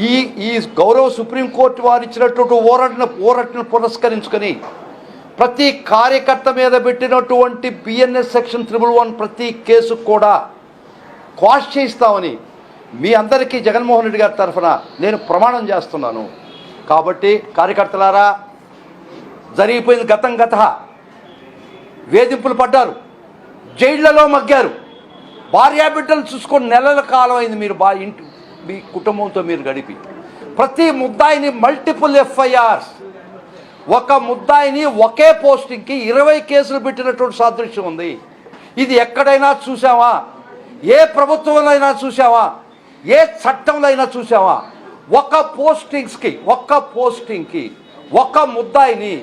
ఈ ఈ గౌరవ సుప్రీంకోర్టు వారు ఇచ్చినటువంటి ఓరట్ను పురస్కరించుకొని ప్రతి కార్యకర్త మీద పెట్టినటువంటి బిఎన్ఎస్ సెక్షన్ 111 ప్రతి కేసు కూడా క్వాష్ చేయిస్తామని మీ అందరికీ జగన్మోహన్ రెడ్డి గారి తరఫున నేను ప్రమాణం చేస్తున్నాను. కాబట్టి కార్యకర్తలారా, జరిగిపోయింది గత వేధింపులు పడ్డారు, జైళ్లలో మగ్గారు, భార్యాబిడ్డలు చూసుకొని నెలల కాలం అయింది మీరు మీ కుటుంబంతో మీరు గడిపి. ప్రతి ముద్దాయిని మల్టిపుల్ ఎఫ్ఐఆర్స్, ఒక ముద్దాయిని ఒకే పోస్టింగ్కి 20 కేసులు పెట్టినటువంటి సాదృశ్యం ఉంది. ఇది ఎక్కడైనా చూసావా? ఏ ప్రభుత్వంలో అయినా చూసావా? ఏ చట్టంలో అయినా చూసావా? ఒక పోస్టింగ్కి ఒక ముద్దాయిని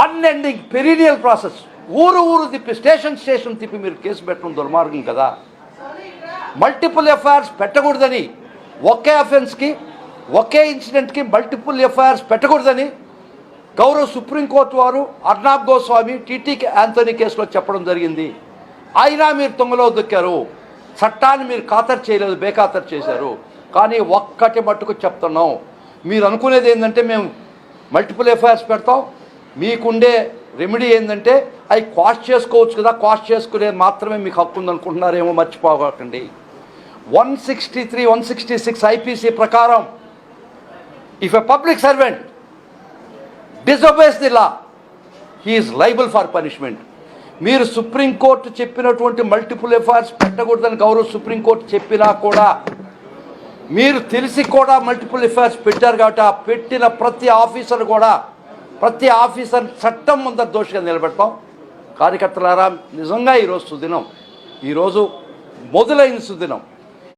అన్ఎండింగ్ పెరీనియల్ ప్రాసెస్, ఊరు తిప్పి స్టేషన్ తిప్పి మీరు కేసు పెట్టడం దుర్మార్గం కదా. మల్టిపుల్ ఎఫ్ఐఆర్స్ పెట్టకూడదని, ఒకే అఫెన్స్కి ఒకే ఇన్సిడెంట్కి మల్టిపుల్ ఎఫ్ఐఆర్స్ పెట్టకూడదని గౌరవ సుప్రీంకోర్టు వారు అర్నాబ్ గోస్వామి, టీటీకే యాంథనీ కేసులో చెప్పడం జరిగింది. అయినా మీరు తొంగలో దొక్కారు, చట్టాన్ని మీరు ఖాతరు చేయలేదు, బేఖాతరు చేశారు. కానీ ఒక్కటి మట్టుకు చెప్తున్నాం, మీరు అనుకునేది ఏంటంటే మేము మల్టిపుల్ ఎఫ్ఐఆర్స్ పెడతాం, మీకుండే రెమెడీ ఏంటంటే అవి క్వాష్ చేసుకోవచ్చు కదా, క్వాష్ చేసుకునే మాత్రమే మీకు హక్కు ఉందనుకుంటున్నారేమో, మర్చిపోకండి. 163, 166 ఐపీసీ ప్రకారం if a public servant disobeys the law, he is liable for punishment. మీరు సుప్రీంకోర్టు చెప్పినటువంటి మల్టిపుల్ ఎఫ్ఐఆర్స్ పెట్టకూడదని గౌరవ సుప్రీంకోర్టు చెప్పినా కూడా మీరు తెలిసి కూడా మల్టిపుల్ ఎఫ్ఐఆర్స్ పెట్టారు. కాబట్టి ఆ పెట్టిన ప్రతి ఆఫీసర్ చట్టం ముందర దోషిగా నిలబెడతాం. కార్యకర్తలారా, నిజంగా ఈరోజు సుదినం, ఈరోజు మొదలైన సుదినం.